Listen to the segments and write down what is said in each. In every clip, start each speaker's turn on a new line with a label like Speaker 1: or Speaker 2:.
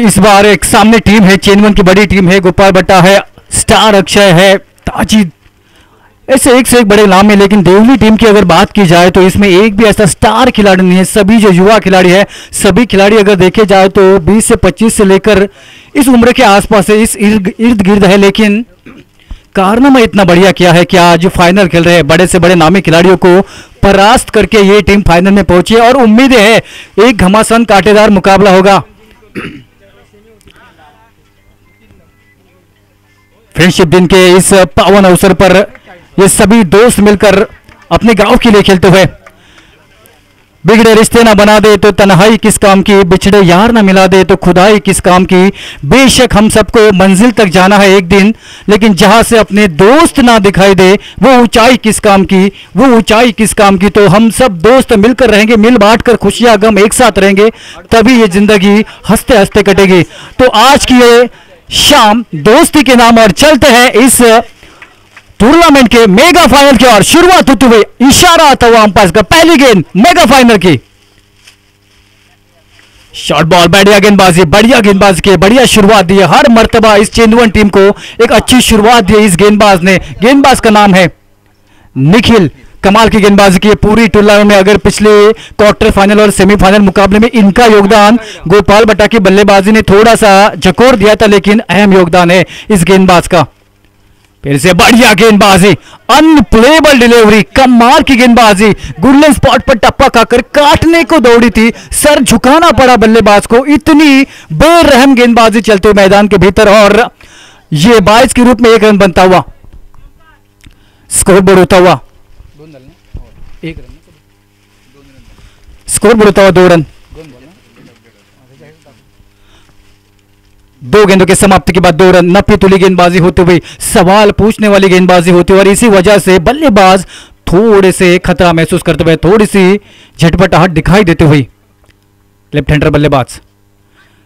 Speaker 1: इस बार एक सामने टीम है, चेन वन की बड़ी टीम है, गोपाल भट्टा है, स्टार अक्षय है, ताजिद, ऐसे एक से एक बड़े नाम है। लेकिन देवली टीम की अगर बात की जाए तो इसमें एक भी ऐसा स्टार खिलाड़ी नहीं है। सभी जो युवा खिलाड़ी है, सभी खिलाड़ी अगर देखे जाए तो 20 से 25 से लेकर इस उम्र के आसपास है, इस इर्द गिर्द है। लेकिन कारनामा इतना बढ़िया किया है कि आज फाइनल खेल रहे हैं, बड़े से बड़े नामी खिलाड़ियों को परास्त करके ये टीम फाइनल में पहुंची है और उम्मीदें है एक घमासान कांटेदार मुकाबला होगा। फ्रेंडशिप दिन के इस पावन अवसर पर ये सभी दोस्त मिलकर अपने गांव के लिए खेलते हुए, बिगड़े रिश्ते ना बना दे तो तन्हाई किस काम की, बिछड़े यार ना मिला दे तो खुदाई किस काम की। बेशक हम सबको मंजिल तक जाना है एक दिन, लेकिन जहां से अपने दोस्त ना दिखाई दे वो ऊंचाई किस काम की, वो ऊंचाई किस काम की। तो हम सब दोस्त मिलकर रहेंगे, मिल बांट कर खुशियां गम एक साथ रहेंगे, तभी ये जिंदगी हंसते हंसते कटेगी। तो आज की ये शाम दोस्ती के नाम और चलते हैं इस टूर्नामेंट के मेगा फाइनल की ओर। शुरुआत होते हुए इशारा आता हुआ अंपायर का, पहली गेंद मेगा फाइनल की, शॉर्ट बॉल, बढ़िया गेंदबाजी, बढ़िया गेंदबाज की बढ़िया शुरुआत दी है। हर मर्तबा इस चेंदुवन टीम को एक अच्छी शुरुआत दी इस गेंदबाज ने। गेंदबाज का नाम है निखिल, कमाल की गेंदबाजी की पूरी टूर्नामेंट में। अगर पिछले क्वार्टर फाइनल और सेमीफाइनल मुकाबले में इनका योगदान गोपाल भट्टा की बल्लेबाजी ने थोड़ा सा झकोर दिया था, लेकिन अहम योगदान है इस गेंदबाज का। फिर से बढ़िया गेंदबाजी, अनप्लेबल डिलीवरी, कमाल की गेंदबाजी, गुडलैंड स्पॉट पर टप्पा खाकर काटने को दौड़ी थी, सर झुकाना पड़ा बल्लेबाज को। इतनी बेरहम गेंदबाजी चलते हुए मैदान के भीतर और ये 22 के रूप में एक रन बनता हुआ, स्कोर बोर्ड होता हुआ, स्कोर बोर्ड होता हुआ 2 रन। 2 गेंदों के समाप्ति के बाद 2 रन। नफी तुली गेंदबाजी होते हुए, सवाल पूछने वाली गेंदबाजी होती हुई और इसी वजह से बल्लेबाज थोड़े से खतरा महसूस करते हुए, थोड़ी सी झटपटाहट दिखाई देते हुए, लेफ्ट हैंडर बल्लेबाज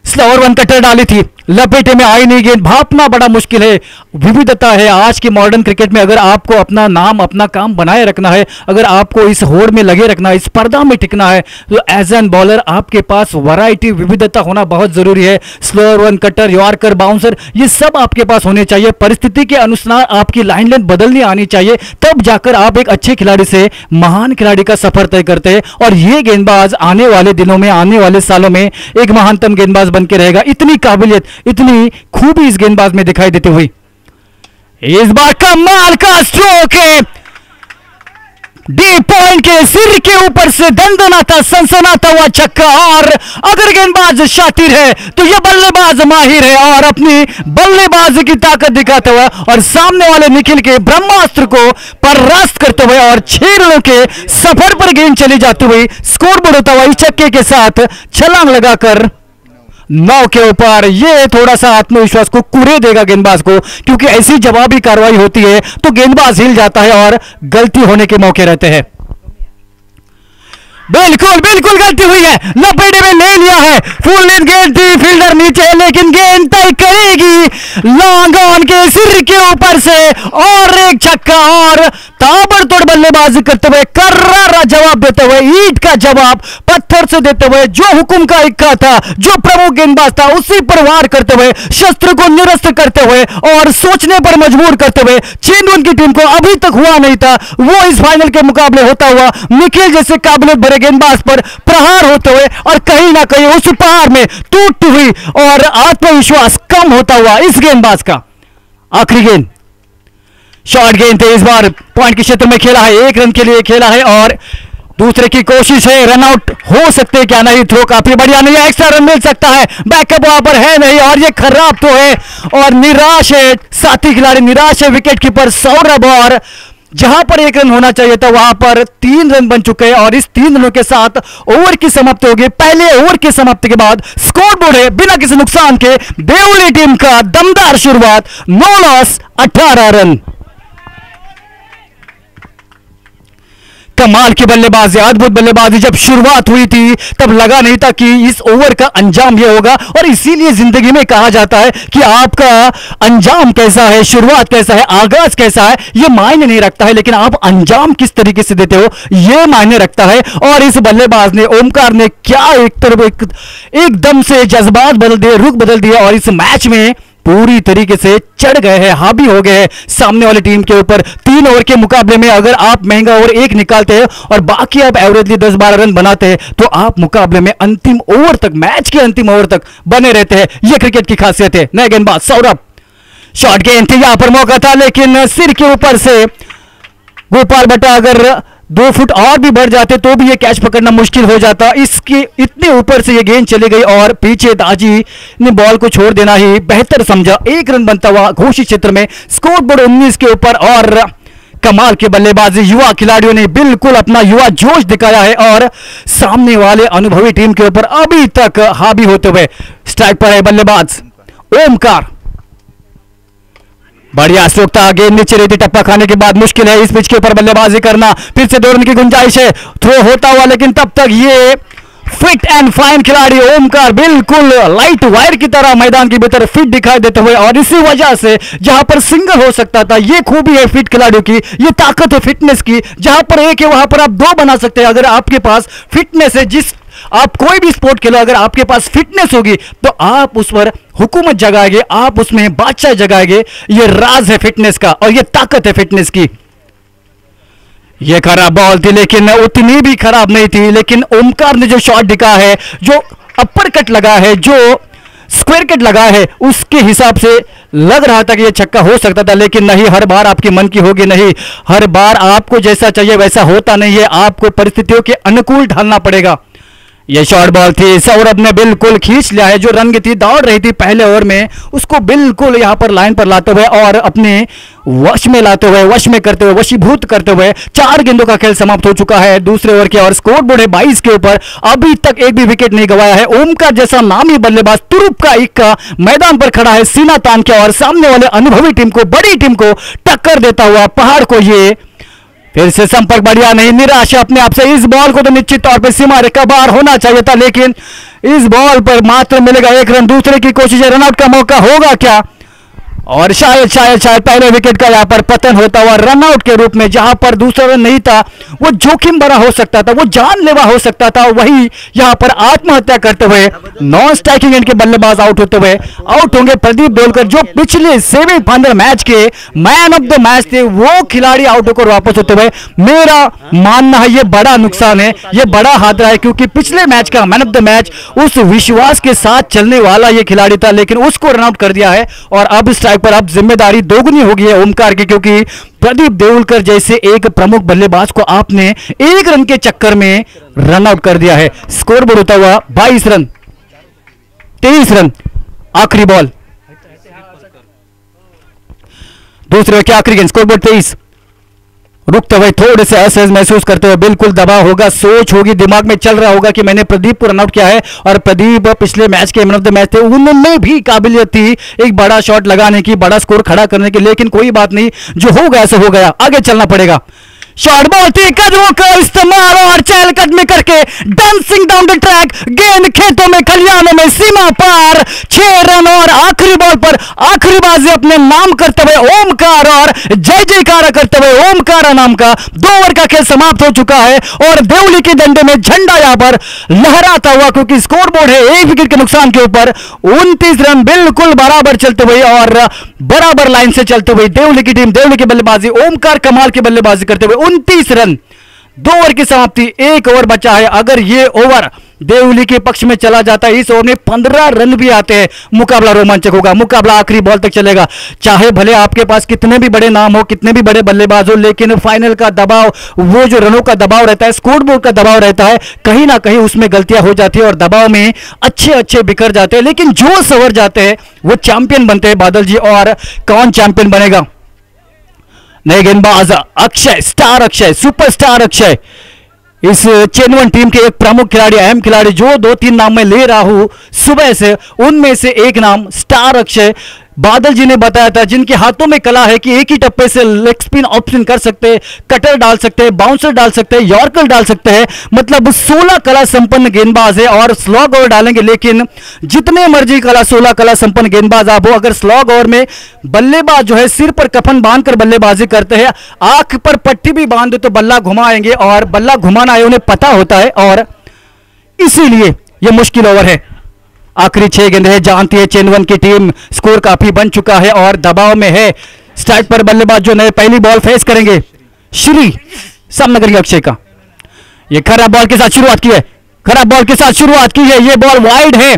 Speaker 1: स्लोअर वन कटर डाली थी, लपेटे में आई नहीं गेंद, भापना बड़ा मुश्किल है। विविधता है आज की मॉडर्न क्रिकेट में। अगर आपको अपना नाम अपना काम बनाए रखना है, अगर आपको इस होड़ में लगे रखना है, इस स्पर्धा में टिकना है, तो एज एन बॉलर आपके पास वैरायटी, विविधता होना बहुत जरूरी है। Slower one cutter, yorker, bouncer, ये सब आपके पास होने चाहिए। परिस्थिति के अनुसार आपकी लाइन लेंथ बदलनी आनी चाहिए, तब जाकर आप एक अच्छे खिलाड़ी से महान खिलाड़ी का सफर तय करते हैं। और ये गेंदबाज आने वाले दिनों में, आने वाले सालों में एक महानतम गेंदबाज बन के रहेगा। इतनी काबिलियत, इतनी खूबी इस गेंदबाज में दिखाई देती हुई, इस बार कमाल का स्ट्रोक है, डी पॉइंट के सिर के ऊपर से दंदनाता सनसनाता हुआ छक्का। और अगर गेंदबाज शातिर है तो यह बल्लेबाज माहिर है और अपनी बल्लेबाजी की ताकत दिखाता हुआ और सामने वाले निखिल के ब्रह्मास्त्र को परास्त करते हुए और 6 रनों के सफर पर गेंद चली जाती हुई, स्कोर बोर्ड होता हुआ इस छक्के के साथ छलांग लगाकर 9 के ऊपर। ये थोड़ा सा आत्मविश्वास को कुरे देगा गेंदबाज को, क्योंकि ऐसी जवाबी कार्रवाई होती है तो गेंदबाज हिल जाता है और गलती होने के मौके रहते हैं। बिल्कुल बिल्कुल गलती हुई है, लपेटे में ले लिया है, फुल लेंथ गेंद थी, फील्डर नीचे, लेकिन गेंद तय करेगी लॉन्ग ऑन के सिर के ऊपर से और एक छक्का। और ताबड़तोड़ बल्लेबाजी करते हुए, कर्रारा जवाब देते हुए, ईंट का जवाब पत्थर से देते हुए, जो हुक्म का इक्का था, जो प्रमुख गेंदबाज था उसी पर वार करते हुए, शस्त्र को निरस्त करते हुए और सोचने पर मजबूर करते हुए, चेंदुवन की टीम को अभी तक हुआ नहीं था वो इस फाइनल के मुकाबले होता हुआ निखिल जैसे काबिलियत भरे गेंदबाज पर प्रहार होते हुए और कहीं ना कहीं उस प्रहार में टूटती हुई और आत्मविश्वास कम होता हुआ इस गेंदबाज का। आखिरी गेंद शॉर्ट गेंद थे, इस बार पॉइंट के क्षेत्र में खेला है, 1 रन के लिए खेला है और दूसरे की कोशिश है, रन आउट हो सकते क्या नहीं, थ्रो काफी बढ़िया नहीं है, एक्स्ट्रा रन मिल सकता है, बैकअप वहां पर है नहीं और ये खराब तो है और निराश है साथी खिलाड़ी, निराश है विकेट कीपर सौरभ। और जहां पर 1 रन होना चाहिए था वहां पर 3 रन बन चुके हैं और इस 3 रनों के साथ ओवर की समाप्ति होगी। पहले ओवर की समाप्ति के बाद स्कोर बोर्ड है बिना किसी नुकसान के देवली टीम का दमदार शुरुआत, 9 लॉस 18 रन। कमाल की बल्लेबाजी, अद्भुत बल्लेबाजी। जब शुरुआत हुई थी तब लगा नहीं था कि इस ओवर का अंजाम यह होगा, और इसीलिए जिंदगी में कहा जाता है कि आपका अंजाम कैसा है, शुरुआत कैसा है, आगाज कैसा है, यह मायने नहीं रखता है, लेकिन आप अंजाम किस तरीके से देते हो यह मायने रखता है। और इस बल्लेबाज ने, ओमकार ने, क्या एकदम से जज्बात बदल दिए, रुख बदल दिया, और इस मैच में पूरी तरीके से चढ़ गए हैं, हावी हो गए हैं सामने वाली टीम के ऊपर। 3 ओवर के मुकाबले में अगर आप महंगा ओवर 1 निकालते हैं और बाकी आप एवरेजली 10-12 रन बनाते हैं तो आप मुकाबले में अंतिम ओवर तक, मैच के अंतिम ओवर तक बने रहते हैं। यह क्रिकेट की खासियत है। नए गेंदबाज सौरभ, शॉर्ट गेंद थी, यहां पर मौका था लेकिन सिर के ऊपर से गोपाल भट्टा अगर 2 फुट और भी बढ़ जाते तो भी ये कैच पकड़ना मुश्किल हो जाता। इसके इतने ऊपर से ये गेंद चली गई और पीछे दाजी ने बॉल को छोड़ देना ही बेहतर समझा। 1 रन बनता हुआ घोषित क्षेत्र में, स्कोर बोर्ड 19 के ऊपर। और कमाल के बल्लेबाजी, युवा खिलाड़ियों ने बिल्कुल अपना युवा जोश दिखाया है और सामने वाले अनुभवी टीम के ऊपर अभी तक हावी होते हुए। स्ट्राइक पर है बल्लेबाज ओमकार, बढ़िया स्ट्रोक था, गेंद नीचे रहती, टप्पा खाने के बाद मुश्किल है इस पिच के ऊपर बल्लेबाजी करना। फिर से 2 रन की गुंजाइश है, थ्रो होता हुआ, लेकिन तब तक ये फिट एंड फाइन खिलाड़ी ओमकार बिल्कुल लाइट वायर की तरह मैदान के भीतर फिट दिखाई देते हुए, और इसी वजह से जहां पर सिंगल हो सकता था, ये खूबी है फिट खिलाड़ियों की, ये ताकत है फिटनेस की। जहां पर 1 है वहां पर आप 2 बना सकते हैं अगर आपके पास फिटनेस है। जिस आप कोई भी स्पोर्ट खेलो, अगर आपके पास फिटनेस होगी तो आप उस पर हुकूमत जगाएंगे, आप उसमें बादशाह जगाएंगे। ये राज है फिटनेस का और ये ताकत है फिटनेस की। ये खराब बॉल थी लेकिन उतनी भी खराब नहीं थी, लेकिन ओमकार ने जो शॉट दिखा है, जो अपर कट लगा है, जो स्क्वायर कट लगा है, उसके हिसाब से लग रहा था कि ये छक्का हो सकता था, लेकिन नहीं, हर बार आपकी मन की होगी नहीं, हर बार आपको जैसा चाहिए वैसा होता नहीं है, आपको परिस्थितियों के अनुकूल ढालना पड़ेगा। ये शॉर्ट बॉल थी, सौरभ ने बिल्कुल खींच लिया है। जो रन थी, दौड़ रही थी पहले ओवर में, उसको बिल्कुल यहां पर लाइन पर लाते हुए और अपने वश में लाते हुए, वश में करते हुए, वशीभूत करते हुए 4 गेंदों का खेल समाप्त हो चुका है दूसरे ओवर के, और स्कोर बोर्ड है 22 के ऊपर। अभी तक एक भी विकेट नहीं गंवाया है। ओमकार जैसा नामी बल्लेबाज तुरुप का इक्का मैदान पर खड़ा है सीना तान के, और सामने वाले अनुभवी टीम को, बड़ी टीम को टक्कर देता हुआ पहाड़ को ये फिर से संपर्क बढ़िया नहीं, निराशा अपने आप से। इस बॉल को तो निश्चित तौर पर सीमा रेखा बाहर होना चाहिए था, लेकिन इस बॉल पर मात्र मिलेगा 1 रन। दूसरे की कोशिश है, रनआउट का मौका होगा क्या? और शायद शायद शायद पहले विकेट का यहां पर पतन होता हुआ रनआउट के रूप में, जहां पर दूसरा रन नहीं था, वो जोखिम भरा हो सकता था, वो जानलेवा हो सकता था। वही यहां पर आत्महत्या करते हुए नॉन स्ट्राइकिंग एंड के बल्लेबाज आउट होते हुए आउट होंगे प्रदीप देवलकर, जो पिछले semifinal match K man of the match थे। वो खिलाड़ी आउट होकर वापस होते हुए, मेरा मानना है ये बड़ा नुकसान है, ये बड़ा हादरा है, क्योंकि पिछले मैच का मैन ऑफ द मैच उस विश्वास के साथ चलने वाला ये खिलाड़ी था, लेकिन उसको रनआउट कर दिया है। और अब स्ट्राइक पर अब जिम्मेदारी दोगुनी हो गई है ओमकार की, क्योंकि प्रदीप देवलकर जैसे एक प्रमुख बल्लेबाज को आपने 1 रन के चक्कर में रन आउट कर दिया है। स्कोर बोर्ड होता हुआ 22 रन, 23 रन, आखिरी बॉल, दूसरे के आखिरी गेंद, स्कोर बोर्ड 23। रुकते हुए, थोड़े से असहज महसूस करते हुए, बिल्कुल दबाव होगा, सोच होगी, दिमाग में चल रहा होगा कि मैंने प्रदीप को रनआउट किया है, और प्रदीप पिछले match K man of the match थे, उनमें भी काबिलियत थी एक बड़ा शॉट लगाने की, बड़ा स्कोर खड़ा करने की, लेकिन कोई बात नहीं, जो हो गया सो हो गया, आगे चलना पड़ेगा। शॉट बॉल थी, कदमों का इस्तेमाल और चहलकदमी करके डांसिंग डाउन द ट्रैक, गेंद खेतों में, खलियानों में, सीमा पार, 6 रन, और आखिरी बॉल पर आखिरी बाजी अपने नाम करते हुए ओमकार, और जय जयकारा करते हुए ओमकार नाम का 2 ओवर का खेल समाप्त हो चुका है। और देवली के डंडे में झंडा यहां पर लहराता हुआ, क्योंकि स्कोर बोर्ड है 1 विकेट के नुकसान के ऊपर 29 रन, बिल्कुल बराबर चलते हुए और बराबर लाइन से चलते हुए देवली की टीम, देवली की बल्लेबाजी, ओमकार कमाल की बल्लेबाजी करते हुए 29 रन, 2 ओवर की समाप्ति, 1 ओवर बचा है। अगर ये ओवर देवली के पक्ष में चला जाता है, इस ओवर में 15 रन भी आते हैं, मुकाबला रोमांचक होगा, मुकाबला आखिरी बॉल तक चलेगा। चाहे भले आपके पास कितने भी बड़े नाम हो, कितने भी बड़े बल्लेबाज हो, लेकिन फाइनल का दबाव, वो जो रनों का दबाव रहता है, स्कोर बोर्ड का दबाव रहता है, कहीं ना कहीं उसमें गलतियां हो जाती है और दबाव में अच्छे अच्छे बिखर जाते हैं, लेकिन जो सवर जाते हैं वो चैंपियन बनते हैं। बादल जी, और कौन चैंपियन बनेगा? नए गेंदबाज अक्षय, स्टार अक्षय, सुपरस्टार अक्षय, इस चेन 1 टीम के एक प्रमुख खिलाड़ी, अहम खिलाड़ी, जो 2-3 नाम मैं ले रहा हूं सुबह से, उनमें से एक नाम स्टार अक्षय, बादल जी ने बताया था, जिनके हाथों में कला है कि एक ही टप्पे से लेग स्पिन ऑफ स्पिन कर सकते हैं, कटर डाल सकते हैं, बाउंसर डाल सकते हैं, यॉर्कर डाल सकते हैं। मतलब 16 कला संपन्न गेंदबाज है और स्लॉग ओवर डालेंगे। लेकिन जितने मर्जी कला 16 कला संपन्न गेंदबाज आप हो, अगर स्लॉग ओवर में बल्लेबाज जो है सिर पर कफन बांधकर बल्लेबाजी करते हैं, आंख पर पट्टी भी बांध दे तो बल्ला घुमाएंगे, और बल्ला घुमाना है उन्हें पता होता है, और इसीलिए यह मुश्किल ओवर है। आखिरी 6 गेंद है, जानती है चेन्नवन की टीम, स्कोर काफी बन चुका है और दबाव में है। स्ट्राइक पर बल्लेबाज जो नए पहली बॉल फेस करेंगे श्री सामनगर के अक्षय का। यह खराब बॉल के साथ शुरुआत की है, खराब बॉल के साथ शुरुआत की है, यह बॉल वाइड है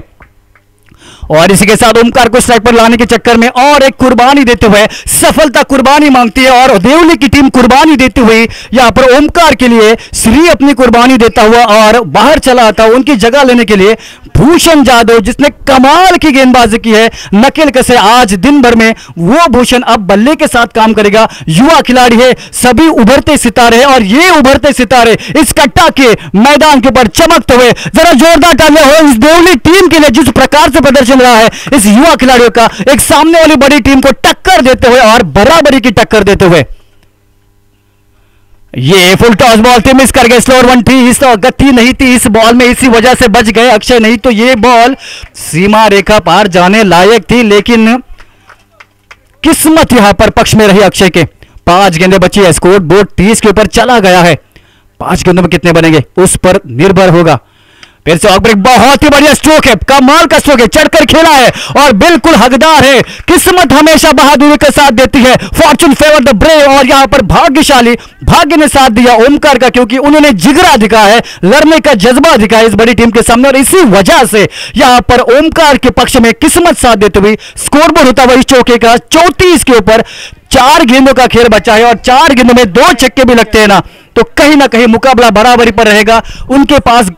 Speaker 1: और इसी के साथ ओमकार को स्ट्राइक पर लाने के चक्कर में और एक कुर्बानी देते हुए सफलता कुर्बानी मांगती है और देवली की टीम कुर्बानी देती हुई यहां पर ओमकार के लिए श्री अपनी कुर्बानी देता हुआ और बाहर चला आता, उनकी जगह लेने के लिए भूषण जादव, जिसने कमाल की गेंदबाजी की है, नकेल कसे आज दिन भर में, वो भूषण अब बल्ले के साथ काम करेगा। युवा खिलाड़ी है, सभी उभरते सितारे हैं और ये उभरते सितारे इस कट्टा के मैदान के ऊपर चमकते हुए जरा जोरदार तालियां हो इस देवली टीम के लिए, जिस प्रकार से प्रदर्शन रहा है इस युवा खिलाड़ियों का, एक सामने वाली बड़ी टीम को टक्कर देते हुए और बराबरी की टक्कर देते हुए। ये फुल टॉस बॉल थी, मिस कर गए, स्लोअर वन थी, इस गति नहीं थी इस बॉल में, इसी वजह से बच गए अक्षय, नहीं तो ये बॉल सीमा रेखा पार जाने लायक थी, लेकिन किस्मत यहां पर पक्ष में रही अक्षय के। 5 गेंदें बची है, स्कोर बोर्ड 30 के ऊपर चला गया है। 5 गेंदों में कितने बनेंगे उस पर निर्भर होगा। फिर से ऑफ ब्रेक, बहुत ही बढ़िया स्ट्रोक है, कमाल का स्ट्रोक है, चढ़कर खेला है और बिल्कुल हकदार है। किस्मत हमेशा बहादुरी का साथ देती है, फॉर्चून फेवर द ब्रेव, और यहां पर भाग्यशाली भाग्य ने साथ दिया ओमकार का, क्योंकि उन्होंने जिगरा दिखाया है, लड़ने का जज्बा दिखाया इस बड़ी टीम के सामने, और इसी वजह से यहां पर ओमकार के पक्ष में किस्मत साथ देते हुए स्कोरबोर्ड होता हुआ इस चौके का 34 के ऊपर 4 गेंदों का खेल बचा है और 4 गेंदों में 2 छक्के भी लगते हैं ना, तो कहीं ना कहीं मुकाबला बराबरी पर रहेगा। उनके पास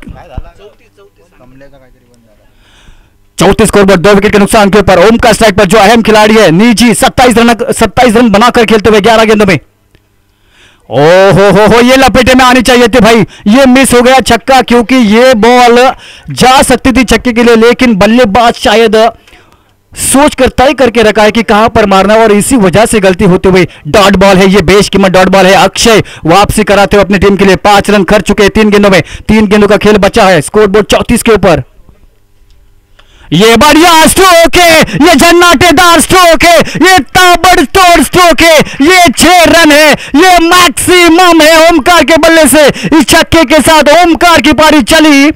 Speaker 1: 34 स्कोरबोर्ड, 2 विकेट के नुकसान के ऊपर ओमकार स्ट्राइक पर जो अहम खिलाड़ी है निजी 27 रन बनाकर खेलते हुए 11 गेंदों में। ओ हो ये लपेटे में आनी चाहिए थी भाई, ये मिस हो गया छक्का, क्योंकि ये बॉल जा सकती थी छक्के के लिए, लेकिन बल्लेबाज शायद सोचकर तय करके रखा है कि कहां पर मारना, और इसी वजह से गलती होते हुए डॉट बॉल है, ये बेशकीमत डॉट बॉल है। अक्षय वापसी कराते हुए अपनी टीम के लिए 5 रन खर्च चुके हैं 3 गेंदों में, 3 गेंदों का खेल बचा है, स्कोरबोर्ड 34 के ऊपर। ये बढ़िया स्ट्रोक है, ये झन्नाटेदार स्ट्रोक है, ये ताबड़तोड़ स्ट्रोक है, ये 6 रन है, ये मैक्सिमम है ओमकार के बल्ले से। इस छक्के के साथ ओमकार की पारी चली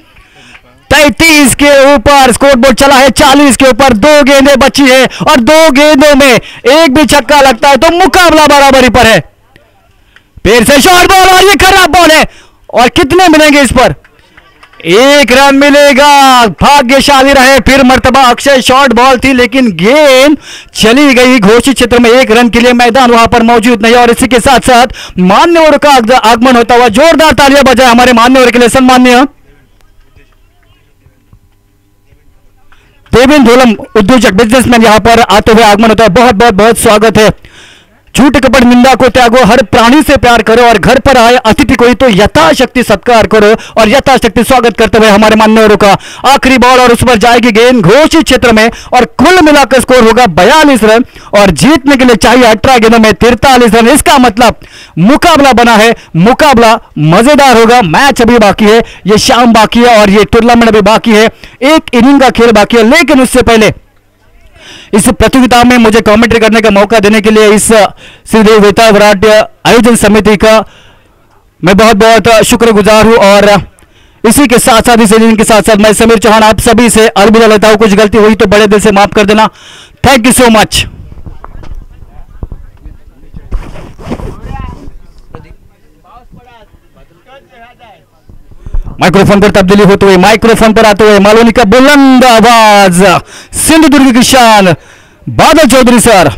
Speaker 1: 33 के ऊपर, स्कोरबोर्ड चला है 40 के ऊपर, 2 गेंदें बची है और 2 गेंदों में एक भी छक्का लगता है तो मुकाबला बराबरी पर है। फिर से शॉर्ट बॉल और ये खराब बॉल है, और कितने मिलेंगे इस पर? 1 रन मिलेगा। भाग्यशाली रहे फिर मर्तबा अक्षय, शॉर्ट बॉल थी लेकिन गेंद चली गई घोषित क्षेत्र में, 1 रन के लिए मैदान वहां पर मौजूद नहीं। और इसी के साथ साथ मान्यवर का आगमन होता हुआ, जोरदार तालियां बजाए हमारे मान्यवर के लिए, सम्मान्य देवेंद्र धोलम उद्योजक बिजनेसमैन यहां पर आते हुए आगमन होता है, बहुत बहुत बहुत स्वागत है। झूठ कपट निंदा को त्यागो, हर प्राणी से प्यार करो और घर पर आए अतिथि को ही तो यथाशक्ति सत्कार करो, और यथाशक्ति स्वागत करते हुए हमारे मान्यवरों का आखिरी बॉल, और उस पर जाएगी गेंद घोषित क्षेत्र में, और कुल मिलाकर स्कोर होगा 42 रन, और जीतने के लिए चाहिए 18 गेंदों में 43 रन। इसका मतलब मुकाबला बना है, मुकाबला मजेदार होगा। मैच अभी बाकी है, ये शाम बाकी है और ये टूर्नामेंट अभी बाकी है, 1 इनिंग का खेल बाकी है। लेकिन उससे पहले इस प्रतियोगिता में मुझे कमेंट्री करने का मौका देने के लिए इस श्रीदेव वेता विराट आयोजन समिति का मैं बहुत बहुत शुक्रगुजार हूं, और इसी के साथ साथ इस इनिंग के साथ साथ मैं समीर चौहान आप सभी से अलविदा लेता हूं। कुछ गलती हुई तो बड़े दिल से माफ कर देना। Thank you so much. Microphone पर तब्दीली होते हुए, माइक्रोफोन पर आते हुए मालोनी का बुलंद आवाज, सिंधुदुर्ग की शान बादल चौधरी सर।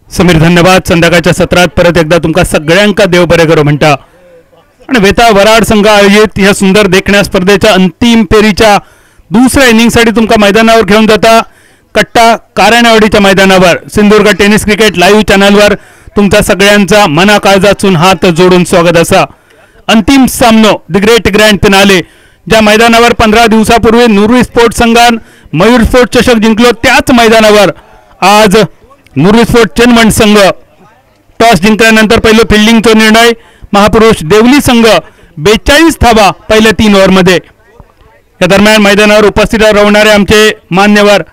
Speaker 2: समीर धन्यवाद। संध्याकाळच्या सत्रात परत एकदा तुमका सगळ्यांका देव बरे करो म्हणता, आणि वेता वराड संघ आयोजित या सुंदर देखण्या स्पर्धेच्या अंतिम फेरीच्या दुसऱ्या इनिंगसाठी तुमका मैदानावर घेऊन जाता कट्टा कारणेवाडीच्या मैदानावर सिंधुदुर्ग टेनिस क्रिकेट लाईव्ह चॅनलवर तुमचा सगळ्यांचा मनाकाळजातून हात जोडून स्वागत असा. अंतिम सामनो द ग्रेट ग्रँड फिनाले ज्या मैदानावर 15 दिवसापूर्वी नुरवी स्पोर्ट्स संघान मयूर स्पोर्ट्स चषक जिंकलो त्याच मैदानावर आज नुरवी स्पोर्ट्स चेन्नमन संघ टॉस जिंकल्यानंतर पहिलं फिल्डिंगचा निर्णय महापुरुष देवली संघ 42 धावा पहिल्या 3 ओव्हरमध्ये. या दरम्यान मैदानावर उपस्थित राहणारे आमचे मान्यवर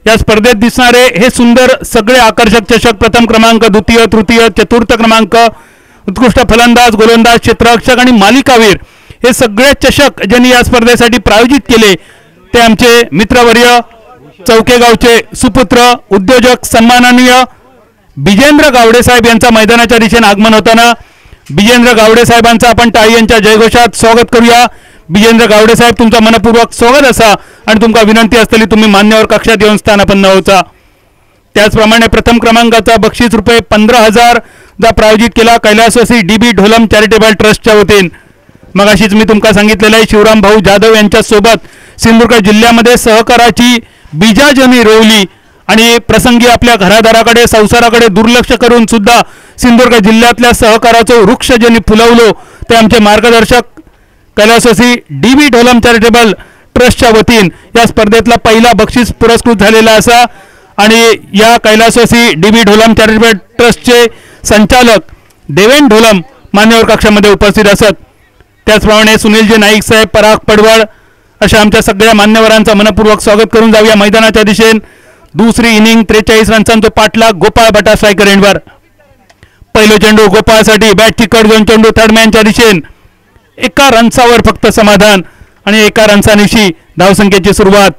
Speaker 2: या स्पर्धेत दिसणारे हे सुंदर सगळे आकर्षक चषक प्रथम क्रमांक द्वितीय तृतीय चतुर्थ क्रमांक उत्कृष्ट फलंदाज गोलंदाज क्षेत्ररक्षक आणि मालिकावीर हे सगळे चषक ज्यांनी या स्पर्धेसाठी प्रायोजित केले ते आमचे मित्रवर्य चौकेगावचे सुपुत्र उद्योजक सन्माननीय बिजेंद्र गावडे साहेब यांचा मैदानाच्या दिशेने आगमन होताना बिजेंद्र गावडे साहेबांचा आपण टाळी यांच्या जयघोषात स्वागत करूया. बिजेंद्र गावडे साहेब तुमचा मनपूर्वक स्वागत असा आणि तुमका विनंती असलेली तुम्ही मान्यवर कक्षात येऊन स्थानापन्न होता. त्याचप्रमाणे प्रथम क्रमांकाचा बक्षीस रुपये 15,000 जा प्रायोजित केला कैलासवासी DB ढोलम चॅरिटेबल ट्रस्टच्या वतीने. मगाशीच मी तुमका सांगितलेलं आहे शिवराम भाऊ जाधव यांच्या सोबत सिंधुदुर्ग जिल्ह्यामध्ये सहकाराची बीजाजनी रोवली आणि प्रसंगी आपल्या घरादाराकडे संसाराकडे दुर्लक्ष करून सुद्धा सिंधुदुर्ग जिल्ह्यातल्या सहकाराचं वृक्ष ज्यांनी फुलवलो ते आमचे मार्गदर्शक कैलासवासी DB ढोलम चॅरिटेबल ट्रस्टच्या वतीने या स्पर्धेतला पहिला बक्षीस पुरस्कृत झालेला असा आणि या कैलासवासी DB ढोलम चॅरिटेबल ट्रस्टचे संचालक देवेन ढोलम मान्यवर कक्षामध्ये उपस्थित असत. त्याचप्रमाणे सुनीलजी नाईक साहेब पराग पडवळ अशा आमच्या सगळ्या मान्यवरांचा मनपूर्वक स्वागत करून जाऊया मैदानाच्या दिशेने. दुसरी इनिंग 43 रन्सांचा पाठलाग गोपाळ बटा स्ट्रायकर एंडवर. पहिलो चेंडू गोपाळसाठी बॅटची कट घेऊन चेंडू थर्डमॅनच्या दिशेने एका रन्सावर फक्त समाधान आणि एका रन्सानिशी धावसंख्येची सुरुवात.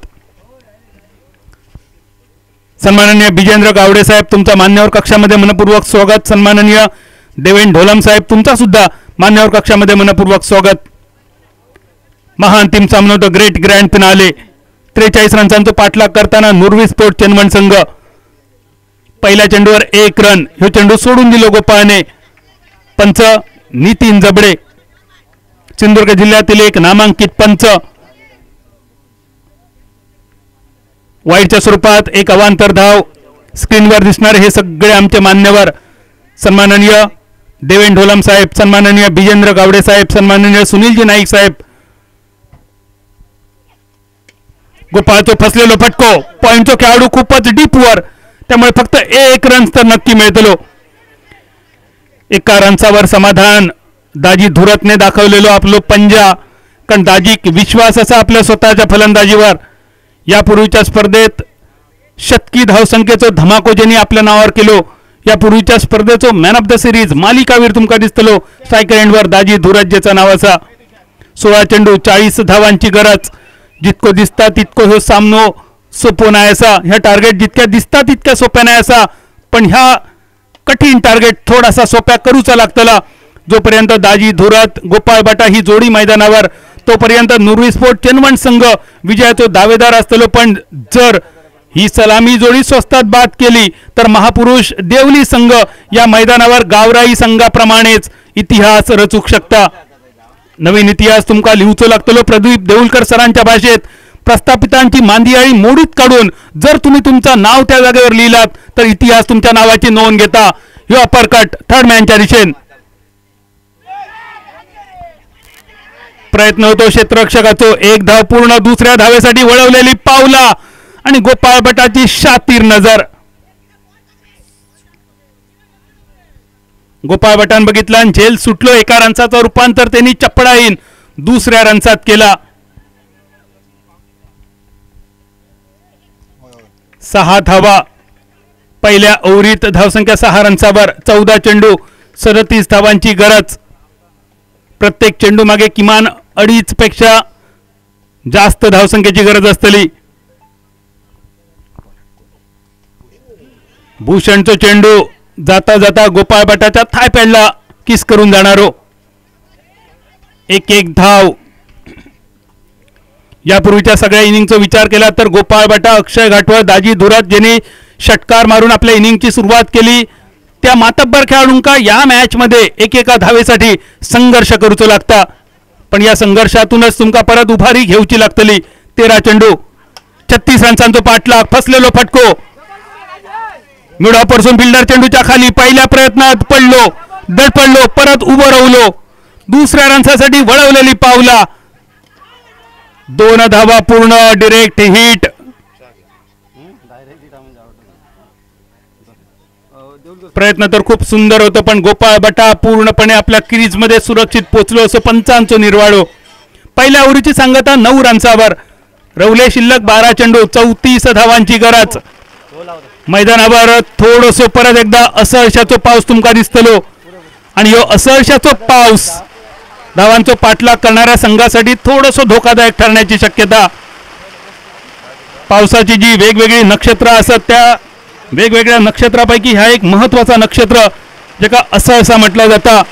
Speaker 2: सन्माननीय बिजेंद्र गावडे साहेब तुमचा मान्यवर कक्षामध्ये मनपूर्वक स्वागत. सन्माननीय देवेन ढोलम साहेब तुमचा सुद्धा मान्यवर कक्षामध्ये मनपूर्वक स्वागत. महाअंतिम सामना द ग्रेट ग्रँड फिनाले 43 रन्सांचा पाठलाग करताना नुरवी स्पोर्ट्स चेन्नमन संघ पहिल्या चेंडूवर 1 रन हे चेंडू सोडून दिलो गोपाळने. पंच नितीन जबडे सिंधुदुर्ग जिल्ह्यातील एक नामांकित पंच. वाईडच्या स्वरूपात एक अवांतर धाव स्क्रीनवर दिसणारे हे सगळे आमचे मान्यवर सन्माननीय देवेन ढोलम साहेब सन्माननीय बिजेंद्र गावडे साहेब सन्माननीय सुनीलजी नाईक साहेब. गोपाळचो फसलेलो फटको पॉइंटचो खेळाडू खूपच डीप वर त्यामुळे फक्त 1 रन तर नक्की मिळतलो. एका रनसावर समाधान दाजी धुरतने दाखवलेलो आपलो पंजा कारण दाजी विश्वास असा आपल्या स्वतःच्या फलंदाजीवर. यापूर्वीच्या स्पर्धेत शतकी धावसंख्येचो धमाको ज्यांनी आपल्या नावावर केलो यापूर्वीच्या स्पर्धेचो मॅन ऑफ द सिरीज मालिकावीर तुमका दिसतलो स्ट्रायकर एंडवर दाजी धुरत नाव असा. 16 चेंडू 40 धावांची गरज. जितको दिसता तितको ह्यो सामनो सोपो नाही असा. ह्या टार्गेट जितक्या दिसता तितक्या सोप्या नाही असा पण ह्या कठीण टार्गेट थोडासा सोप्या करूचा लागतला. जोपर्यंत दाजी धुरत गोपाळ बटा ही जोडी मैदानावर तोपर्यंत नुरवी स्पोर्ट चेन्नमन संघ विजयाचो दावेदार असतलो पण जर ही सलामी जोडी स्वस्तात बाद केली तर महापुरुष देवली संघ या मैदानावर गावराई संघाप्रमाणेच इतिहास रचूक शकता. नवीन इतिहास तुमका लिहूचो लागतलो प्रदीप देऊलकर सरांच्या भाषेत. प्रस्थापितांची मांदियाळी मोडीत काढून जर तुम्ही तुमचं नाव त्या जागेवर लिहिलात तर इतिहास तुमच्या नावाची नोंद घेता. ह्यो अपरकट थर्डमॅनच्या दिशेने प्रयत्न होतो क्षेत्ररक्षकाचो. 1 धाव पूर्ण दुसऱ्या धावेसाठी वळवलेली पावला आणि गोपाळ बटाची शातीर नजर. गोपाळ बटान बघितला झेल सुटलो. एका रनसाचं रूपांतर त्यांनी चपडाईन दुसऱ्या रनसात केला. 6 धावा पहिल्या ओव्हरीत धावसंख्या 6 रन्सावर. 14 चेंडू 37 धावांची गरज. प्रत्येक चेंडू मागे किमान 2.5 पेक्षा जास्त धावसंख्येची गरज असतली. भूषणचो चेंडू जाता जाता गोपाळ बटाच्या थाय पॅडला किस करून जाणारो. 1-1 धाव. यापूर्वीच्या सगळ्या इनिंगचा विचार केला तर गोपाळ बटा अक्षय घाटवळ दाजी धुरत ज्यांनी षटकार मारून आपल्या इनिंगची सुरुवात केली त्या मातब्बर खेळाडूंका या मॅच मध्ये एकेका धावेसाठी संघर्ष करूचो लागता पण या संघर्षातूनच तुमका परत उभारी घेऊची लागतली. 13 चेंडू 36 रन्सांचा पाठलाग, फसलेलो फटको, मिड ऑपरसून फिल्डर चेंडूच्या खाली, पहिल्या प्रयत्नात पडलो, धडपडलो, परत उभं राहिलो, दुसऱ्या रन्सासाठी वळवलेली पावला, 2 धावा पूर्ण, डायरेक्ट हिट. प्रयत्न तर खूप सुंदर होतं, पण गोपाळ बटा पूर्णपणे आपल्या क्रीज मध्ये सुरक्षित पोहोचलो असं पंचांचं निर्वाळो. पहिल्या ओव्हरीची सांगता 9 रन्सावर, रवले शिल्लक 12 चेंडू, 34 धावांची गरज. मैदानावर थोडस परत एकदा असहर्षाचो पाऊस तुमका दिसतलो, आणि ह्यो असहर्षाचो पाऊस धावांचो पाठलाग करणाऱ्या संघासाठी थोडस धोकादायक ठरण्याची शक्यता. पावसाची जी वेगवेगळी नक्षत्र असत त्या वेगवेगळ्या नक्षत्रापैकी हा एक महत्वाचा नक्षत्र जेका असहसा म्हटलं जातं.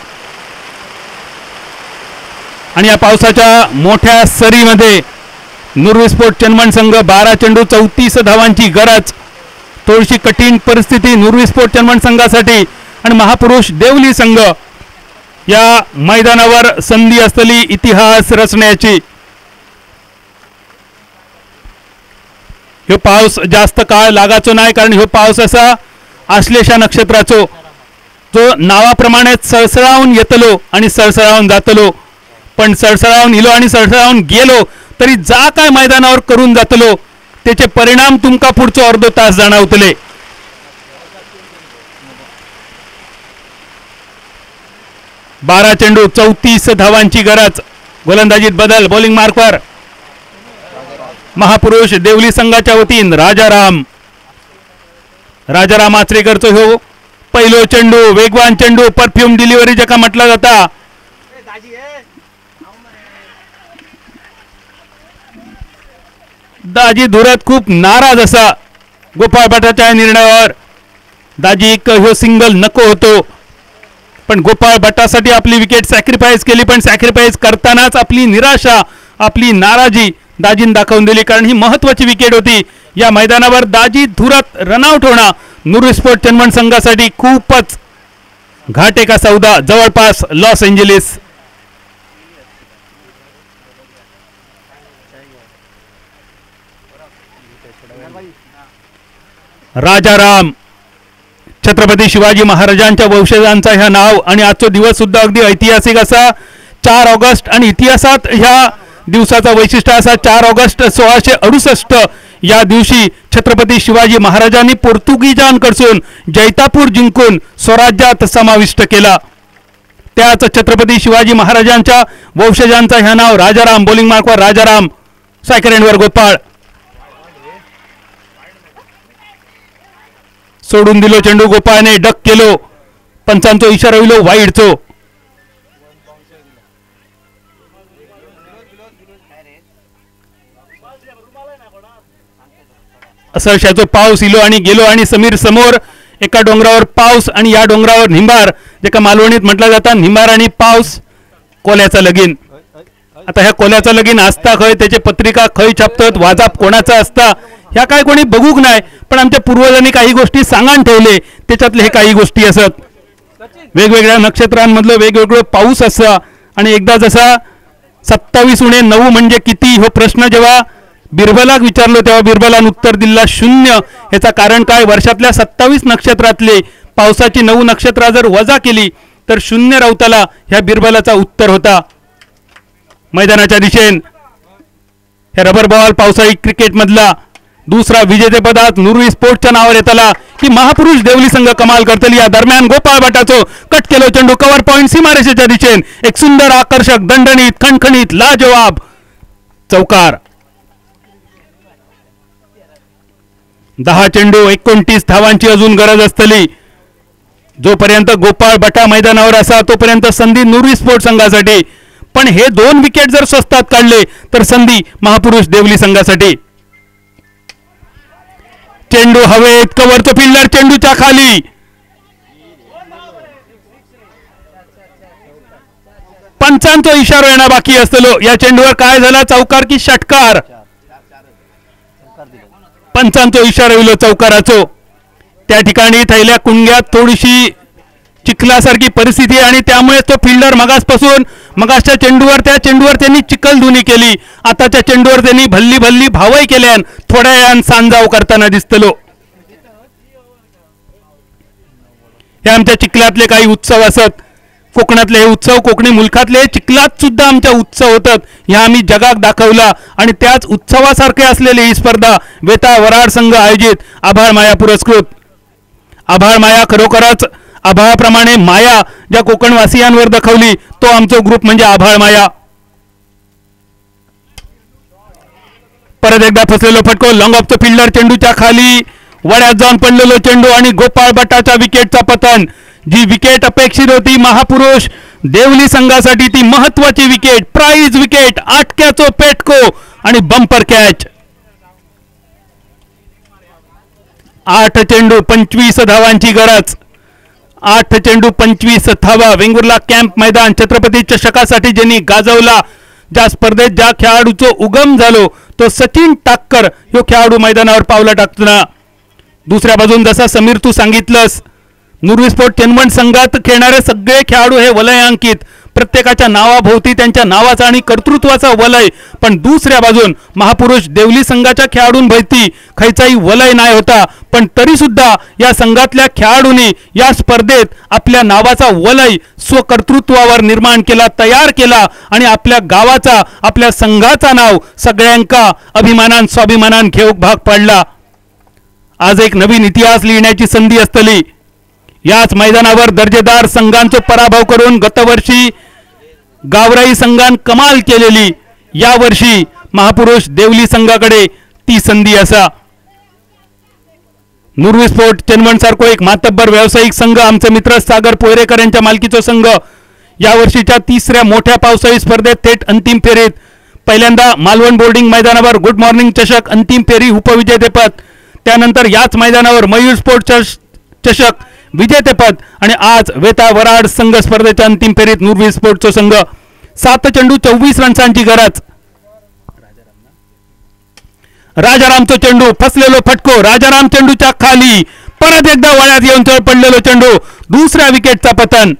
Speaker 2: आणि या पावसाच्या मोठ्या सरीमध्ये नुरवी स्पोर्ट चन्मन संघ 12 चेंडू 34 धावांची गरज. थोडीशी कठीण परिस्थिती नुरवी स्पोर्ट चन्मन संघासाठी, आणि महापुरुष देवली संघ या मैदानावर संधी असलेली इतिहास रचण्याची. ह्यो पाऊस जास्त काळ लागाचो नाही, कारण ह्यो पाऊस असा आश्लेषा नक्षत्राचो जो नावाप्रमाणेच सळसळावून येतलो आणि सळसळावून जातलो. पण सळसळावून इलो आणि सळसळावून गेलो तरी जा काय मैदानावर करून जातलो त्याचे परिणाम तुमका पुढचो अर्धो तास जाणवतले. बारा चेंडू 34 धावांची गरज. गोलंदाजीत बदल, बॉलिंग मार्कवर महापुरुष देवली संघाच्या वतीन राजाराम आचरेकरचो ह्यो पहिलो चेंडू, वेगवान चेंडू, परफ्यूम डिलिव्हरी जका म्हटला जाता. दाजी धुरत खूप नाराज असा गोपाळ भटाच्या निर्णयावर. दाजी ह्यो सिंगल नको होतो, पण गोपाळ भटासाठी आपली विकेट सॅक्रिफाईस केली, पण सॅक्रिफाईस करतानाच आपली निराशा, आपली नाराजी दाजीन दाखवून दिली, कारण ही महत्वाची विकेट होती. या मैदानावर दाजी धुरत रनआउट होणं नुरवी स्पोर्ट चन्मन संघासाठी खूपच घाटे का सौदा, जवळपास लॉस एंजेलिस. राजाराम छत्रपती शिवाजी महाराजांच्या वंशजांचा ह्या नाव, आणि आजचा दिवस सुद्धा अगदी ऐतिहासिक असा 4 ऑगस्ट. आणि इतिहासात ह्या दिवसाचा वैशिष्ट्य असा 4 ऑगस्ट 1668 या दिवशी छत्रपती शिवाजी महाराजांनी पोर्तुगीजांकडून जैतापूर जिंकून स्वराज्यात समाविष्ट केला. त्याच छत्रपती शिवाजी महाराजांच्या वंशजांचा ह्या नाव राजाराम. बॉलिंग मार्कवर राजाराम, सायकल एंडवर गोपाळ. सोडून दिलो चेंडू, गोपाळने डक केलो, पंचांचो इशारा होईलो वाईडचो. असर्षाचो पाऊस इलो आणि गेलो, आणि समीर समोर एका डोंगरावर पाऊस आणि या डोंगरावर निंबार, जेका मालवणीत म्हटलं जातं निंबार आणि पाऊस, कोल्याचा लगीन. आता ह्या कोल्याचा लगीन असता खय, त्याचे पत्रिका खय छापतात, वाजाप कोणाचा असता ह्या काय कोणी बघूक नाही, पण आमच्या पूर्वजांनी काही गोष्टी सांगान ठेवले, त्याच्यातले हे काही गोष्टी असत. वेगवेगळ्या नक्षत्रांमधलं वेगवेगळं पाऊस असा. आणि एकदा जसा 27 उणे 9 म्हणजे किती हो प्रश्न जेव्हा बिरबलाक विचारलो तेव्हा बिरबलान उत्तर दिला 0. याचा कारण काय, वर्षातल्या 27 नक्षत्रातले पावसाची 9 नक्षत्रा जर वजा केली तर 0 रावताला ह्या बिरबलाचा उत्तर होता. मैदानाच्या दिशेन हे रबर बॉल पावसाळी क्रिकेट मधला दुसरा विजेतेपदात नुरवी स्पोर्टच्या नावावर येताला की महापुरुष देवली संघ कमाल करतली. या दरम्यान गोपाळ भटाचो कट केलो चेंडू कव्हर पॉइंट सीमारेषेच्या दिशेन, एक सुंदर आकर्षक दणदणीत खणखणीत लाजवाब चौकार. 10 चेंडू 29 धावांची अजून गरज असतली. जोपर्यंत गोपाळ भटा मैदानावर असा तोपर्यंत संधी नुरवी स्पोर्ट संघासाठी, पण हे 2 विकेट जर स्वस्तात काढले तर संधी महापुरुष देवली संघासाठी. चेंडू हवेत, कव्हरचं फिल्डर चेंडूच्या खाली, पंचांचा इशारा येणं बाकी असतलो. या चेंडूवर काय झाला, चौकार की षटकार? पंचांचा इशारा येलो चौकाराचो. त्या ठिकाणी थैल्या कुंड्यात थोडीशी चिखलासारखी परिस्थिती आणि त्यामुळे तो फिल्डर मगासच्या चेंडूवर त्यांनी चिखलधुनी केली. आताच्या चेंडूवर त्यांनी भल्ली भल्ली भावही केल्यान थोड्या वेळान सांजाव करताना दिसतलो. हे आमच्या चिखलातले काही उत्सव असत. कोकणातले हे उत्सव कोकणी मुलखातले चिखलात सुद्धा आमच्या उत्सव होतात. ह्या आम्ही जगाक दाखवला आणि त्याच उत्सवासारखे असलेली ही स्पर्धा वेता वराड संघ आयोजित आभाळ माया पुरस्कृत. आभाळ माया खरोखरच आभाळाप्रमाणे माया ज्या कोकणवासियांवर दाखवली तो आमचा ग्रुप म्हणजे आभाळ माया. परत एकदा फसलेलो फटको लॉंग ऑफ द फिल्डर चेंडूच्या खाली वड्यात जाऊन पडलेलो चेंडू आणि गोपाळ भट्टाच्या विकेटचा पतन. जी विकेट अपेक्षित होती महापुरुष देवली संघासाठी ती महत्वाची विकेट, प्राइज विकेट, आटक्याचो पेटको आणि बंपर कॅच. 8 चेंडू 25 धावांची गरज. 8 चेंडू 25 धावा. वेंगुर्ला कॅम्प मैदान छत्रपती चषकासाठी ज्यांनी गाजवला, ज्या स्पर्धेत ज्या खेळाडूचा उगम झालो तो सचिन टाक्कर ह्यो खेळाडू मैदानावर पावला टाकताना. दुसऱ्या बाजून जसा समीर तू सांगितलंस, नुरवी स्पोर्ट चेन्नमन संघात खेळणारे सगळे खेळाडू हे वलयांकित, प्रत्येकाच्या नावाभोवती त्यांच्या नावाचा आणि कर्तृत्वाचा वलय. पण दुसऱ्या बाजून महापुरुष देवली संघाच्या खेळाडूंभोवती खैचाही वलय नाही होता. पण तरी सुद्धा या संघातल्या खेळाडूंनी या स्पर्धेत आपल्या नावाचा वलय स्वकर्तृत्वावर निर्माण केला, तयार केला आणि आपल्या गावाचा, आपल्या संघाचा नाव सगळ्यांका अभिमानान स्वाभिमानान घेऊक भाग पडला. आज एक नवीन इतिहास लिहिण्याची संधी असतली. याच मैदानावर दर्जेदार संघांचा पराभव करून गतवर्षी गावराई संघान कमाल केलेली, यावर्षी महापुरुष देवली संघाकडे ती संधी असा. नुरवी स्पोर्ट चेन्नमन सारखो एक मातब्बर व्यावसायिक संघ, आमचे मित्र सागर पोयरेकर यांच्या मालकीचा संघ, यावर्षीच्या 3ऱ्या मोठ्या पावसाळी स्पर्धेत थेट अंतिम फेरीत. पहिल्यांदा मालवण बोर्डिंग मैदानावर गुड मॉर्निंग चषक अंतिम फेरी उपविजेतेपद, त्यानंतर याच मैदानावर मयूर स्पोर्ट चषक विजेतेपद आणि आज वेता वराड संघ स्पर्धेच्या अंतिम फेरीत नुरवी स्पोर्टचा संघ. 7 चेंडू 24 रन्सांची गरज. राजारामचा चेंडू फसलेलो फटको, राजाराम चेंडूच्या खाली परत एकदा वळ्यात येऊन पडलेलो चेंडू, दुसऱ्या विकेटचा पतन.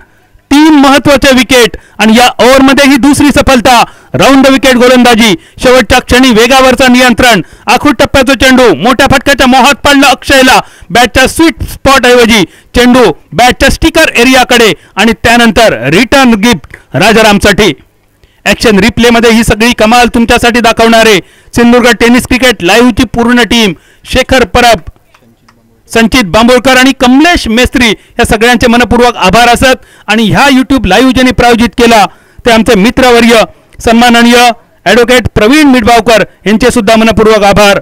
Speaker 2: 3 महत्वाचे विकेट आणि या ओव्हरमध्ये ही दुसरी सफलता. राऊंड द विकेट गोलंदाजी, शेवटच्या क्षणी वेगावरचा नियंत्रण, आखूड टप्प्याचा चेंडू मोठ्या फटक्याच्या मोहात पडला अक्षयला. बॅटच्या स्वीट स्पॉट ऐवजी चेंडू बॅटच्या स्टिकर एरियाकडे आणि त्यानंतर रिटर्न गिफ्ट राजारामसाठी. ऍक्शन रिप्ले मध्ये ही सगळी कमाल तुमच्यासाठी दाखवणारे सिंधुदुर्ग टेनिस क्रिकेट लाईव्हची पूर्ण टीम, शेखर परब, संचित बांबोळकर आणि कमलेश मेस्त्री या सगळ्यांचे मनपूर्वक आभार असत. आणि ह्या युट्यूब लाईव्ह ज्यांनी प्रायोजित केला ते आमचे मित्रवर्य सन्माननीय ॲडव्होकेट प्रवीण मिडबावकर यांचे सुद्धा मनपूर्वक आभार.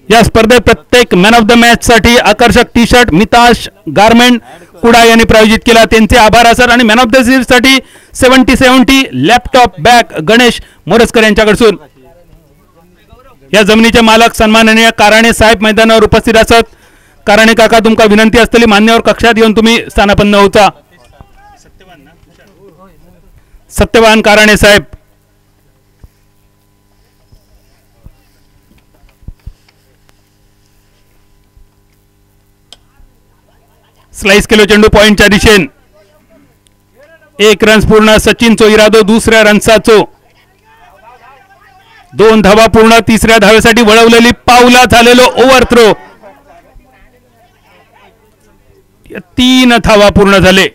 Speaker 2: या स्पर्धेत प्रत्येक मॅन ऑफ द मॅच साठी आकर्षक टी शर्ट मिताश गारमेंट कुडा यांनी प्रायोजित केला, त्यांचे आभार असत. आणि मॅन ऑफ द सीरीज साठी 70-70 लॅपटॉप बॅग गणेश मोरजकर यांच्याकडून. या जमिनीचे मालक सन्माननीय काराणे साहेब मैदानावर उपस्थित असत. काराणे काका तुमका विनंती असतली मान्यवर कक्षात येऊन तुम्ही स्थानापन्न होता. सत्यवान काराणे साहेब. स्लाइस केलो चेंडू पॉइंटच्या दिशेन. 1 रन्स पूर्ण. सचिनचो इरादो दुसऱ्या रन्साचो. 2 धावा पूर्ण. 3ऱ्या धावेसाठी वळवलेली पावला झालेलो ओव्हर थ्रो. 3 धावा पूर्ण झाले.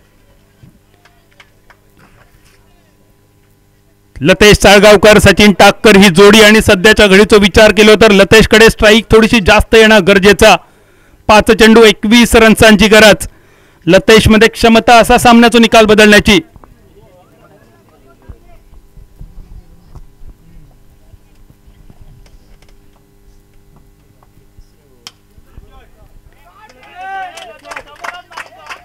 Speaker 2: लतेश साळगावकर सचिन टाक्कर ही जोडी आणि सध्याच्या घडीचा विचार केला तर लतेशकडे स्ट्राईक थोडीशी जास्त येणं गरजेचा. 5 चेंडू 21 रन्सांची गरज. लतेश मध्ये क्षमता असा सामन्याचा निकाल बदलण्याची.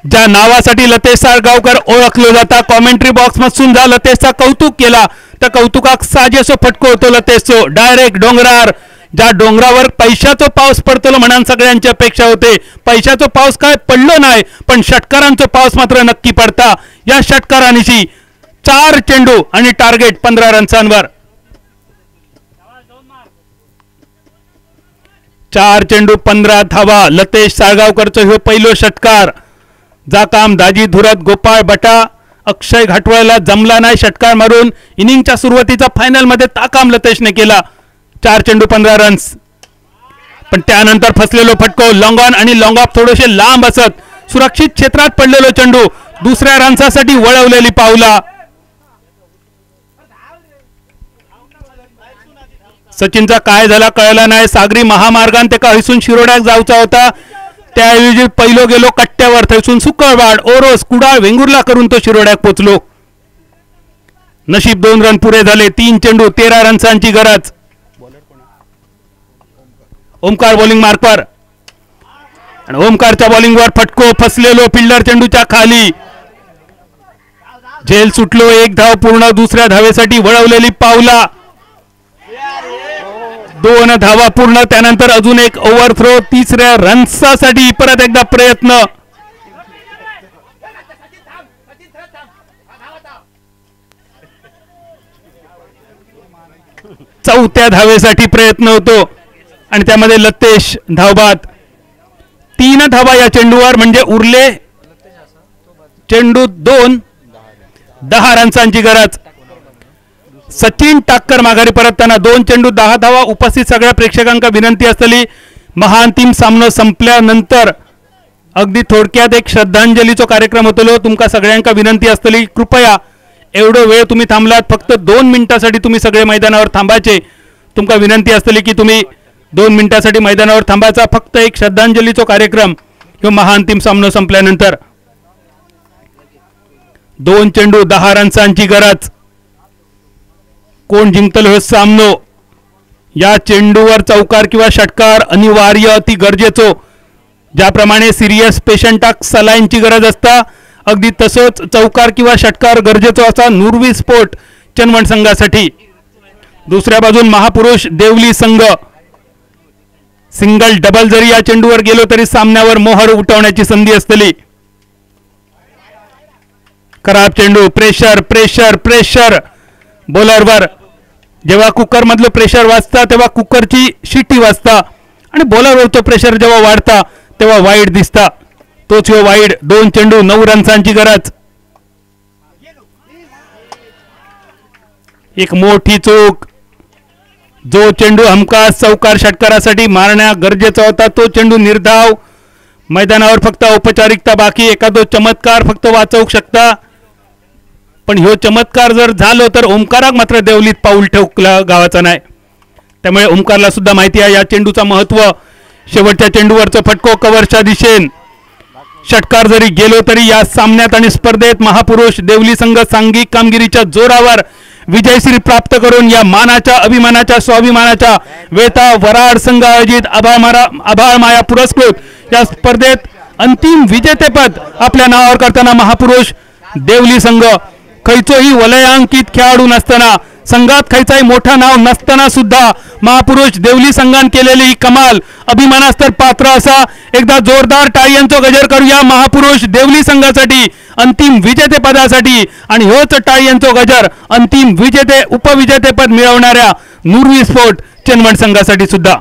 Speaker 2: ज्या नावासाठी लतेश साळगावकर ओळखले जाता, कॉमेंट्री बॉक्स मधून जा लतेशचा कौतुक केला त्या कौतुकाक साजेसो फटको होतो लतेशचो. डायरेक्ट डोंगरावर, ज्या डोंगरावर पैशाचा पाऊस पडतो म्हणून सगळ्यांची अपेक्षा होते. पैशाचा पाऊस काय पडलो नाही, पण षटकारांचा पाऊस मात्र नक्की पडता. या षटकारांची 4 चेंडू आणि टार्गेट 15 रन्सांवर. 4 चेंडू 15 धावा. लतेश साळगावकरचा हे पहिलो षटकार. जाकाम, दाजी धुरत, गोपाळ बटा, अक्षय घाटवळला जमला नाही षटकार मारून इनिंगच्या सुरुवातीचा फायनल मध्ये ताकाम लतेशने केला. 4 चेंडू 15 रन्स. पण त्यानंतर फसलेलो फटको लॉंग ऑन आणि लॉंग ऑफ थोडेसे लांब असत सुरक्षित क्षेत्रात पडलेलो चेंडू दुसऱ्या रन्सासाठी वळवलेली पावला. सचिनचा काय झाला कळला नाही. सागरी महामार्गान ते हयसून शिरोड्याक जाऊचा होता त्याऐवजी पहिलो गेलो कट्ट्यावर थैसून सुकळवाड ओरोस कुडाळ वेंगुर्ला करून तो शिरोड्याक पोचलो. नशीब 2 रन पुरे झाले. 3 चेंडू 13 रन्सांची गरज. ओमकार बॉलिंग मार्कवर आणि ओमकारच्या बॉलिंगवर फटको फसलेलो फिल्डर चेंडूच्या खाली. झेल सुटलो. 1 धाव पूर्ण. दुसऱ्या धावेसाठी वळवलेली पावला. 2 धावा पूर्ण. त्यानंतर अजून एक ओव्हरथ्रो. तिसऱ्या रन्सासाठी परत एकदा प्रयत्न. चौथ्या धावेसाठी प्रयत्न होतो आणि त्यामध्ये लतेश धावबाद. 3 धावा या चेंडूवर म्हणजे उरले चेंडू 2. 10 रन्सांची गरज. सचिन टाक्कर माघारी परतताना 2 चेंडू 10 धावा. उपस्थित सगळ्या प्रेक्षकांका विनंती असलेली महाअंतिम सामना संपल्यानंतर अगदी थोडक्यात एक श्रद्धांजलीचा कार्यक्रम होतो. तुमका सगळ्यांका विनंती असलेली कृपया एवढा वेळ तुम्ही थांबलात. फक्त 2 मिनिटासाठी तुम्ही सगळे मैदानावर थांबायचे. तुमका विनंती असलेली की तुम्ही 2 मिनिटासाठी मैदानावर थांबायचा. फक्त एक श्रद्धांजलीचा कार्यक्रम किंवा महाअंतिम सामना संपल्यानंतर. 2 चेंडू 10 रन्सांची गरज. कोण जिंकतलो हे सामनो. या चेंडूवर चौकार किंवा षटकार अनिवार्य अति गरजेचो. ज्याप्रमाणे सिरियस पेशंटाक सलाईनची गरज असता अगदी तसंच चौकार किंवा षटकार गरजेचो असा नुरवी स्पोर्ट चनवण संघासाठी. दुसऱ्या बाजून महापुरुष देवली संघ सिंगल डबल जरी या चेंडूवर गेलो तरी सामन्यावर मोहर उठवण्याची संधी असतली. खराब चेंडू. प्रेशर प्रेशर प्रेशर बॉलरवर. जेव्हा कुकर मधलं प्रेशर वाजता तेव्हा कुकरची शिट्टी वाजता आणि बॉलरवरचं प्रेशर जेव्हा वाढता तेव्हा वाईड दिसता. तोच ह्यो वाईड. 2 चेंडू 9 रन्सांची गरज. एक मोठी चूक. जो चेंडू हमखास चौकार षटकारासाठी मारण्या गरजेचा होता तो चेंडू निर्धाव. मैदानावर फक्त औपचारिकता बाकी. एखादो चमत्कार फक्त वाचवू शकता. पण ह्यो चमत्कार जर झालो तर ओमकाराक मात्र देवलीत पाऊल ठेवला गावाचा नाही. त्यामुळे ओमकारला सुद्धा माहिती आहे या चेंडूचा महत्व. शेवटच्या चेंडूवरचं फटको कव्हरच्या दिशेन. षटकार जरी गेलो तरी या सामन्यात आणि स्पर्धेत महापुरुष देवली संघ सांघिक कामगिरीच्या जोरावर विजयश्री प्राप्त करून या मानाच्या अभिमानाच्या स्वाभिमानाच्या वेता वराड संघ आयोजित आभाळ माया पुरस्कृत या स्पर्धेत अंतिम विजेतेपद आपल्या नावावर करताना महापुरुष देवली संघ खैचोही वलयांकित खेळाडू नसताना संघात खैचाही मोठा नाव नसताना सुद्धा महापुरुष देवली संघान केलेली ही कमाल अभिमानास्तर पात्र असा एकदा जोरदार टाळ्यांचा गजर करूया महापुरुष देवली संघासाठी अंतिम विजेतेपदासाठी. आणि होच टाळ्यांचा गजर अंतिम विजेते उपविजेतेपद मिळवणाऱ्या नुरवी स्पोर्ट चेन्नमण संघासाठी सुद्धा.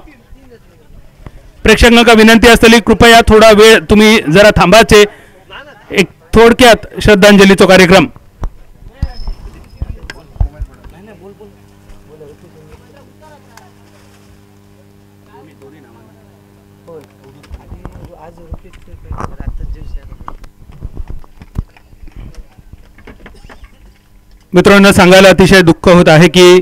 Speaker 2: प्रेक्षकांना विनंती असलेली कृपया थोडा वेळ तुम्ही जरा थांबायचे. एक थोडक्यात श्रद्धांजलीचा कार्यक्रम. मित्रांनो सांगायला अतिशय दुःख होत आहे की